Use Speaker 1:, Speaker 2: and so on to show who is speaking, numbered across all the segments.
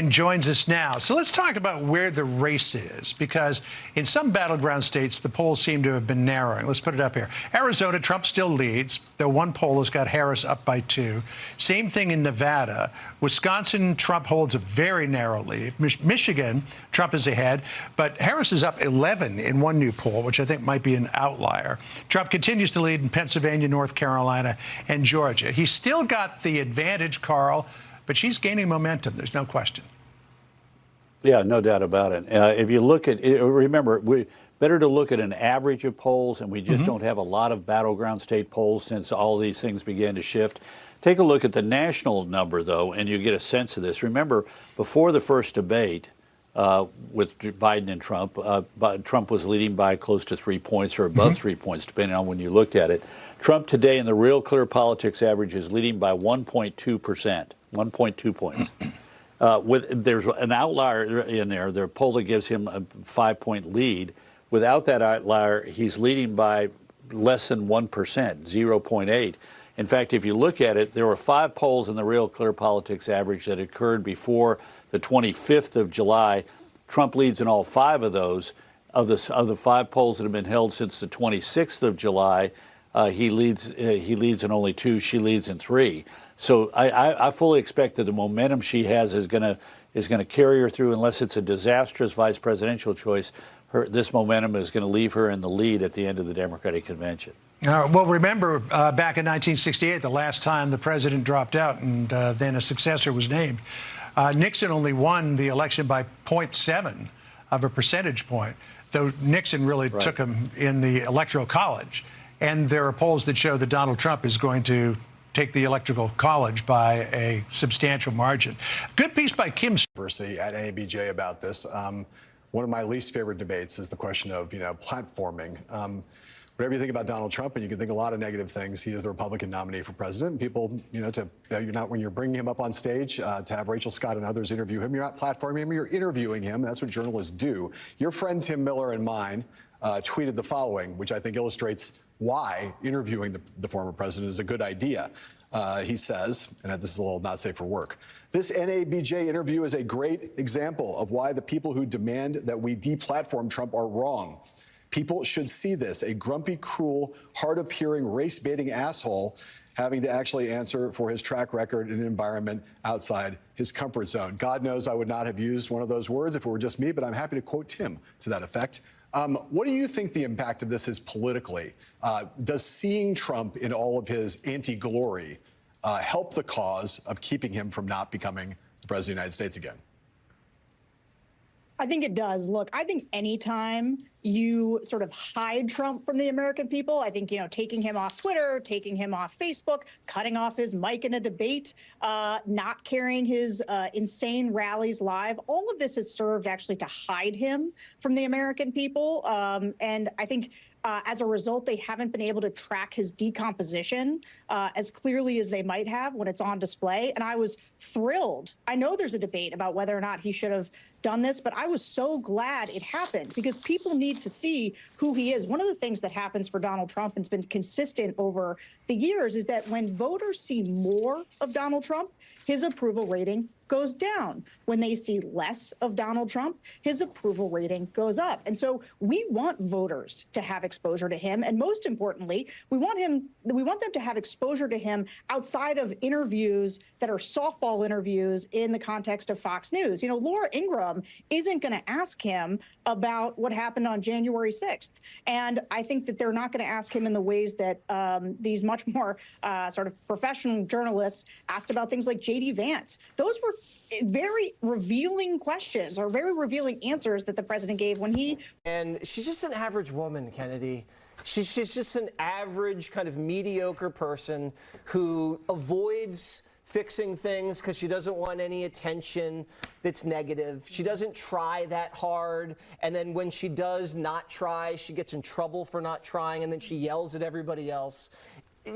Speaker 1: and joins us now. So let's talk about where the race is, because in some battleground states, the polls seem to have been narrowing. Let's put it up here. Arizona, Trump still leads, though one poll has got Harris up by 2. Same thing in Nevada. Wisconsin, Trump holds a very narrow lead. Michigan, Trump is ahead, but Harris is up 11 in one new poll, which I think might be an outlier. Trump continues to lead in Pennsylvania, North Carolina, and Georgia. He's still got the advantage, KARL, but she's gaining momentum. There's no question.
Speaker 2: Yeah, no doubt about it. If you look at it, remember, better to look at an average of polls, and we just don't have a lot of battleground state polls since all these things began to shift. Take a look at the national number, though, and you get a sense of this. Remember, before the first debate with Biden and Trump, Trump was leading by close to 3 points or above 3 points, depending on when you looked at it. Trump today in the Real Clear Politics average is leading by 1.2%, 1.2 points. There's an outlier in there, the poll that gives him a 5-point lead. Without that outlier, he's leading by less than 1%, 0.8. In fact, if you look at it, there were 5 polls in the Real Clear Politics average that occurred before the 25th of July. Trump leads in all 5 of those. Of the 5 polls that have been held since the 26th of July, he leads in only 2. She leads in 3. So I fully expect that the momentum she has is going to carry her through, unless it's a disastrous vice presidential choice. This momentum is going to leave her in the lead at the end of the Democratic convention.
Speaker 1: Well, remember back in 1968, the last time the president dropped out and then a successor was named, Nixon only won the election by 0.7 of a percentage point, though Nixon really took him in the Electoral College. And there are polls that show that Donald Trump is going to take the Electoral College by a substantial margin. Good piece by Kim
Speaker 3: at NABJ about this. One of my least favorite debates is the question of, platforming. Whatever you think about Donald Trump, and you can think a lot of negative things, he is the Republican nominee for president. People, when you're bringing him up on stage to have Rachel Scott and others interview him, you're not platforming him, you're interviewing him. That's what journalists do. Your friend Tim Miller and mine tweeted the following, which I think illustrates why interviewing the former president is a good idea. He says, and this is a little not safe for work, this NABJ interview is a great example of why the people who demand that we deplatform Trump are wrong. People should see this, a grumpy, cruel, hard-of-hearing, race-baiting asshole having to actually answer for his track record in an environment outside his comfort zone. God knows I would not have used one of those words if it were just me, but I'm happy to quote Tim to that effect. What do you think the impact of this is politically? Does seeing Trump in all of his anti-glory help the cause of keeping him from not becoming the president of the United States again?
Speaker 4: I think it does. Look, I think anytime you sort of hide Trump from the American people, I think, taking him off Twitter, taking him off Facebook, cutting off his mic in a debate, not carrying his insane rallies live, all of this has served actually to hide him from the American people. And I think as a result, they haven't been able to track his decomposition as clearly as they might have when it's on display. And I was thrilled. I know there's a debate about whether or not he should have done this, but I was so glad it happened because people need to see who he is. One of the things that happens for Donald Trump and has been consistent over the years is that when voters see more of Donald Trump, his approval rating goes down. When they see less of Donald Trump, his approval rating goes up. And so we want voters to have exposure to him. And most importantly, we want them to have exposure to him outside of interviews that are softball interviews in the context of Fox News. Laura Ingraham isn't going to ask him about what happened on January 6th. And I think that they're not going to ask him in the ways that these much more sort of professional journalists asked about things like J.D. Vance. Those were very revealing questions or very revealing answers that the president gave when he...
Speaker 5: And she's just an average woman, Kennedy. She's just an average kind of mediocre person who avoids fixing things because she doesn't want any attention that's negative. She doesn't try that hard. And then when she does not try, she gets in trouble for not trying, and then she yells at everybody else.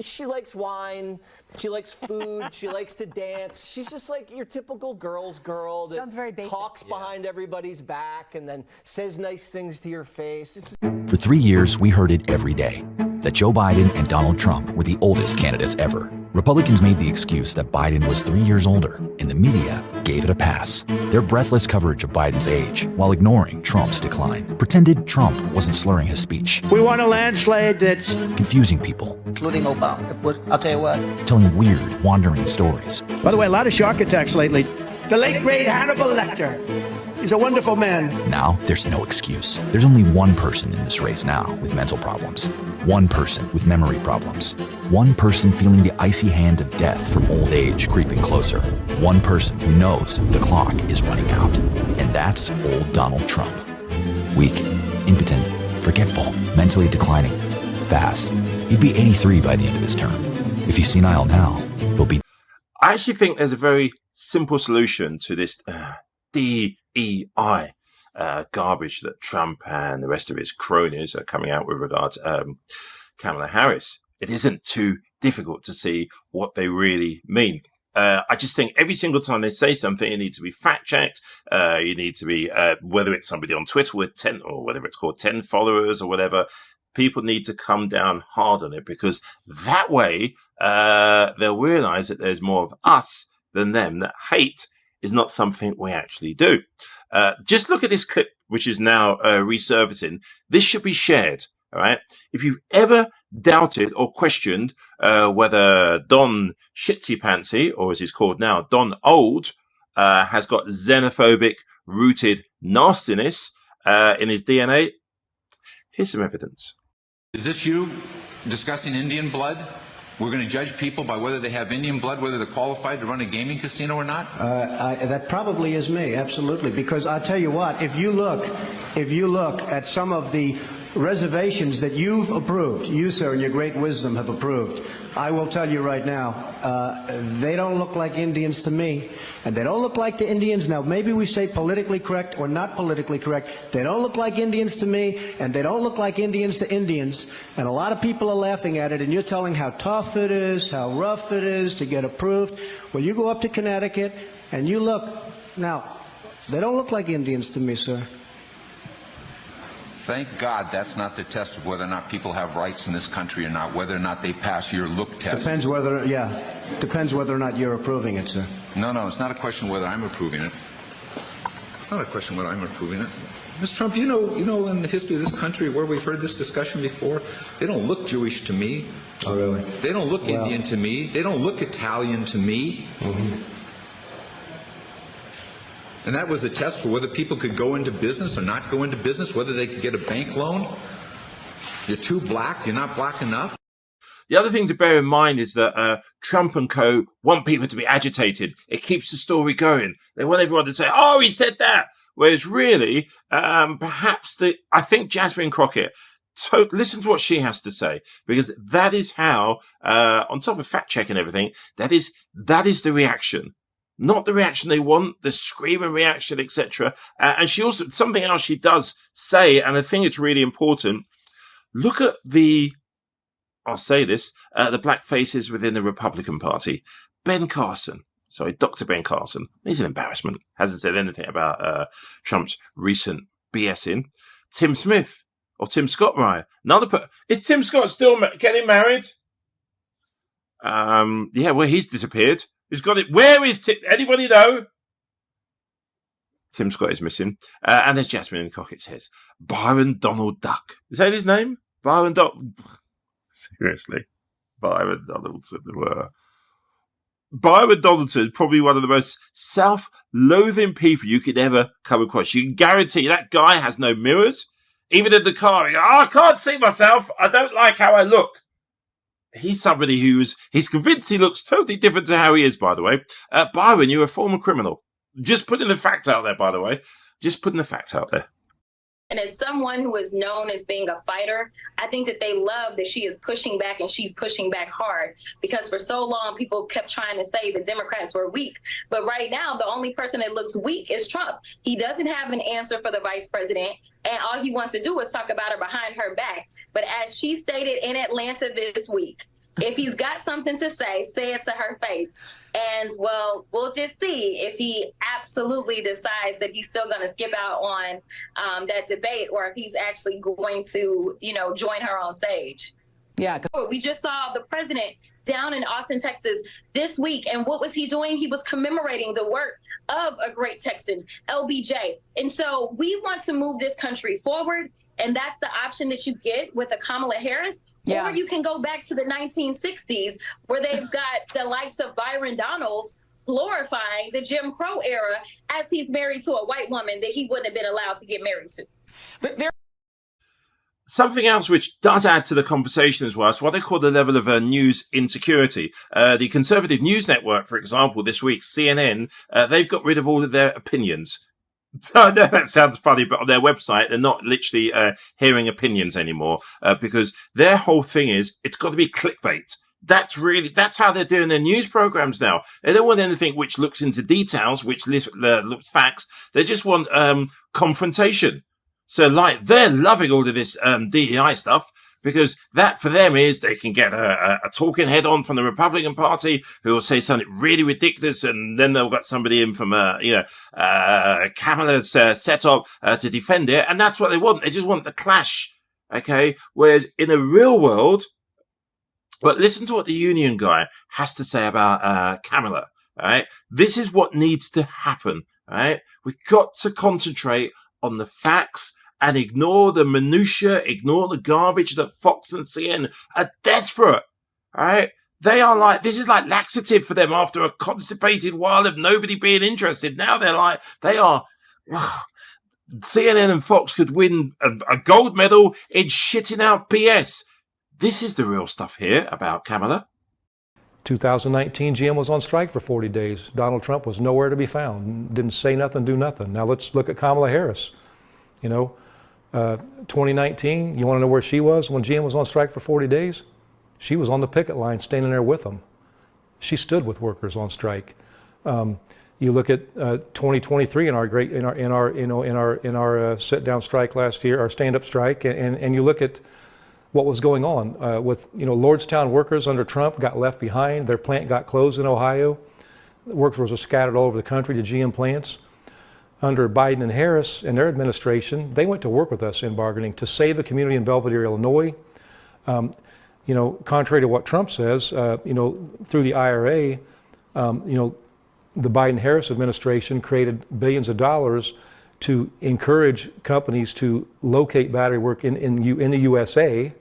Speaker 5: She likes wine, she likes food, she likes to dance. She's just like your typical girl's girl that talks behind everybody's back and then says nice things to your face.
Speaker 6: For 3 years, we heard it every day, that Joe Biden and Donald Trump were the oldest candidates ever. Republicans made the excuse that Biden was 3 years older, and the media gave it a pass. Their breathless coverage of Biden's age, while ignoring Trump's decline, pretended Trump wasn't slurring his speech.
Speaker 7: We want a landslide that's
Speaker 6: confusing people,
Speaker 8: including Obama. I'll tell you what.
Speaker 6: Telling weird, wandering stories.
Speaker 7: By the way, a lot of shark attacks lately. The late, great Hannibal Lecter. He's a wonderful man.
Speaker 6: Now, there's no excuse. There's only one person in this race now with mental problems. One person with memory problems. One person feeling the icy hand of death from old age creeping closer. One person who knows the clock is running out. And that's old Donald Trump. Weak, impotent, forgetful, mentally declining, fast. He'd be 83 by the end of his term. If he's senile now, he'll be...
Speaker 9: I actually think there's a very simple solution to this DEI garbage that Trump and the rest of his cronies are coming out with regards to Kamala Harris. It isn't too difficult to see what they really mean. I just think every single time they say something, it needs to be fact-checked. You need to be, whether it's somebody on Twitter with 10 or whatever it's called, 10 followers or whatever, people need to come down hard on it, because that way they'll realize that there's more of us than them, that hate is not something we actually do. Just look at this clip, which is now resurfacing. This should be shared. All right. If you've ever doubted or questioned whether Don Shitsy Pantsy, or as he's called now, Don Old, has got xenophobic rooted nastiness in his DNA, here's some evidence.
Speaker 10: Is this you discussing Indian blood? We're going to judge people by whether they have Indian blood, whether they're qualified to run a gaming casino or not?
Speaker 7: that probably is me, absolutely. Because I'll tell you what, if you look at some of the reservations that you've approved, you, sir, in your great wisdom have approved, I will tell you right now, they don't look like Indians to me, and they don't look like the Indians. Now, maybe we say politically correct or not politically correct. They don't look like Indians to me, and they don't look like Indians to Indians, and a lot of people are laughing at it, and you're telling how tough it is, how rough it is to get approved. Well, you go up to Connecticut, and you look. Now, they don't look like Indians to me, sir.
Speaker 10: Thank God that's not the test of whether or not people have rights in this country or not, whether or not they pass your look test.
Speaker 7: Depends whether or not you're approving it, sir.
Speaker 10: No, it's not a question whether I'm approving it. It's not a question whether I'm approving it. Mr. Trump, you know in the history of this country where we've heard this discussion before, they don't look Jewish to me.
Speaker 7: Oh, really?
Speaker 10: They don't look Indian to me. They don't look Italian to me.
Speaker 7: Mm-hmm.
Speaker 10: And that was a test for whether people could go into business or not go into business, whether they could get a bank loan. You're too black, you're not black enough.
Speaker 9: The other thing to bear in mind is that Trump and co want people to be agitated. It keeps the story going. They want everyone to say, oh, he said that. Whereas really, perhaps I think Jasmine Crockett, so listen to what she has to say, because that is how, on top of fact check and everything, that is the reaction. Not the reaction they want, the screaming reaction, etc. And she also, something else she does say, and I think it's really important, look at I'll say this, the black faces within the Republican Party. Dr. Ben Carson, he's an embarrassment. Hasn't said anything about Trump's recent BSing. Tim Smith, or Tim Scott, is Tim Scott still getting married? Well, he's disappeared. Who's got it? Where is Tim? Anybody know? Tim Scott is missing. And there's Jasmine Crockett says, Byron Donald Duck. Is that his name? Byron Seriously. Byron Donaldson. Byron Donaldson is probably one of the most self-loathing people you could ever come across. You can guarantee that guy has no mirrors. Even in the car, I can't see myself. I don't like how I look. He's somebody he's convinced he looks totally different to how he is, by the way. Byron, you're a former criminal. Just putting the fact out there, by the way. Just putting the fact out there.
Speaker 11: And as someone who is known as being a fighter, I think that they love that she is pushing back, and she's pushing back hard, because for so long people kept trying to say the Democrats were weak. But right now, the only person that looks weak is Trump. He doesn't have an answer for the vice president, and all he wants to do is talk about her behind her back. But as she stated in Atlanta this week, if he's got something to say it to her face. And, well, we'll just see if he absolutely decides that he's still going to skip out on that debate, or if he's actually going to, join her on stage.
Speaker 12: Yeah.
Speaker 11: We just saw the president down in Austin, Texas this week. And what was he doing? He was commemorating the work of a great Texan, LBJ. And so we want to move this country forward. And that's the option that you get with a Kamala Harris.
Speaker 12: Yeah.
Speaker 11: Or you can go back to the 1960s where they've got the likes of Byron Donalds glorifying the Jim Crow era as he's married to a white woman that he wouldn't have been allowed to get married to.
Speaker 9: Something else which does add to the conversation as well is what they call the level of news insecurity. The Conservative News Network, for example, this week, CNN, they've got rid of all of their opinions. I know that sounds funny, but on their website, they're not literally hearing opinions anymore because their whole thing is it's got to be clickbait. That's how they're doing their news programs now. They don't want anything which looks into details, which looks facts. They just want confrontation. So, like, they're loving all of this DEI stuff because that for them is they can get a talking head on from the Republican Party who will say something really ridiculous, and then they'll got somebody in from Kamala's setup to defend it, and that's what they want. They just want the clash, okay? Whereas in a real world, but listen to what the union guy has to say about Kamala. All right, this is what needs to happen. All right, we've got to concentrate on the facts and ignore the minutiae, ignore the garbage that Fox and CNN are desperate. All right, they are like, this is like laxative for them after a constipated while of nobody being interested. Now they're like, they are. CNN and Fox could win a gold medal in shitting out BS. This is the real stuff here about Kamala.
Speaker 13: 2019, GM was on strike for 40 days. Donald Trump was nowhere to be found. Didn't say nothing, do nothing. Now let's look at Kamala Harris. 2019, you want to know where she was when GM was on strike for 40 days? She was on the picket line, standing there with them. She stood with workers on strike. You look at 2023 in our sit-down strike last year, our stand-up strike, and you look at what was going on with Lordstown workers under Trump got left behind. Their plant got closed in Ohio. Workers were scattered all over the country to GM plants. Under Biden and Harris and their administration, they went to work with us in bargaining to save a community in Belvedere, Illinois. Contrary to what Trump says, through the IRA, the Biden-Harris administration created billions of dollars to encourage companies to locate battery work in the USA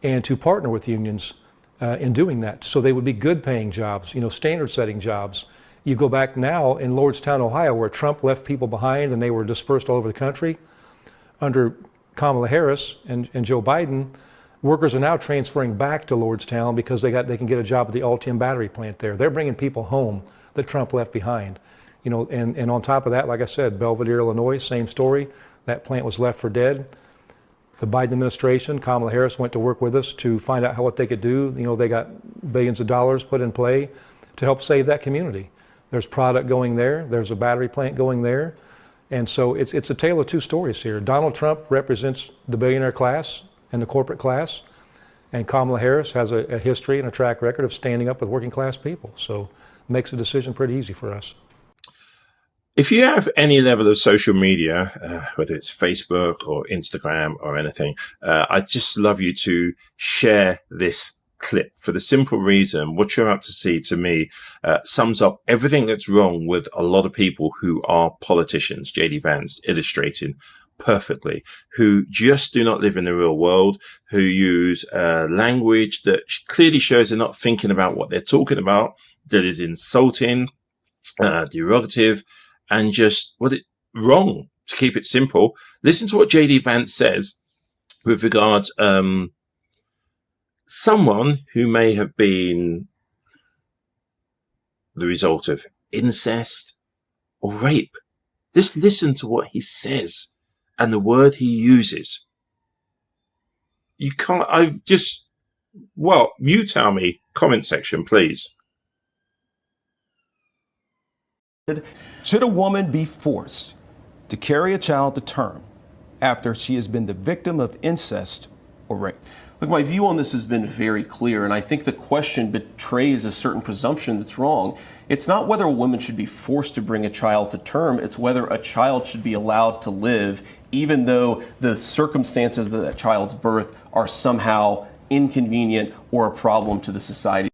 Speaker 13: and to partner with unions in doing that. So they would be good paying jobs, standard setting jobs. You go back now in Lordstown, Ohio, where Trump left people behind and they were dispersed all over the country. Under Kamala Harris and Joe Biden, workers are now transferring back to Lordstown because they can get a job at the Altium battery plant there. They're bringing people home that Trump left behind. And on top of that, like I said, Belvedere, Illinois, same story. That plant was left for dead. The Biden administration, Kamala Harris went to work with us to find out what they could do. They got billions of dollars put in play to help save that community. There's product going there. There's a battery plant going there. And so it's a tale of two stories here. Donald Trump represents the billionaire class and the corporate class. And Kamala Harris has a history and a track record of standing up with working class people. So it makes the decision pretty easy for us.
Speaker 9: If you have any level of social media, whether it's Facebook or Instagram or anything, I'd just love you to share this clip for the simple reason what you're about to see to me sums up everything that's wrong with a lot of people who are politicians. JD Vance illustrating perfectly, who just do not live in the real world, who use language that clearly shows they're not thinking about what they're talking about, that is insulting, derogative, and just wrong, to keep it simple. Listen to what JD Vance says with regards someone who may have been the result of incest or rape. Just listen to what he says and the word he uses. You can't, you tell me, comment section, please.
Speaker 14: Should a woman be forced to carry a child to term after she has been the victim of incest or rape?
Speaker 15: Look, my view on this has been very clear, and I think the question betrays a certain presumption that's wrong. It's not whether a woman should be forced to bring a child to term, it's whether a child should be allowed to live, even though the circumstances of that child's birth are somehow inconvenient, or a problem to the society.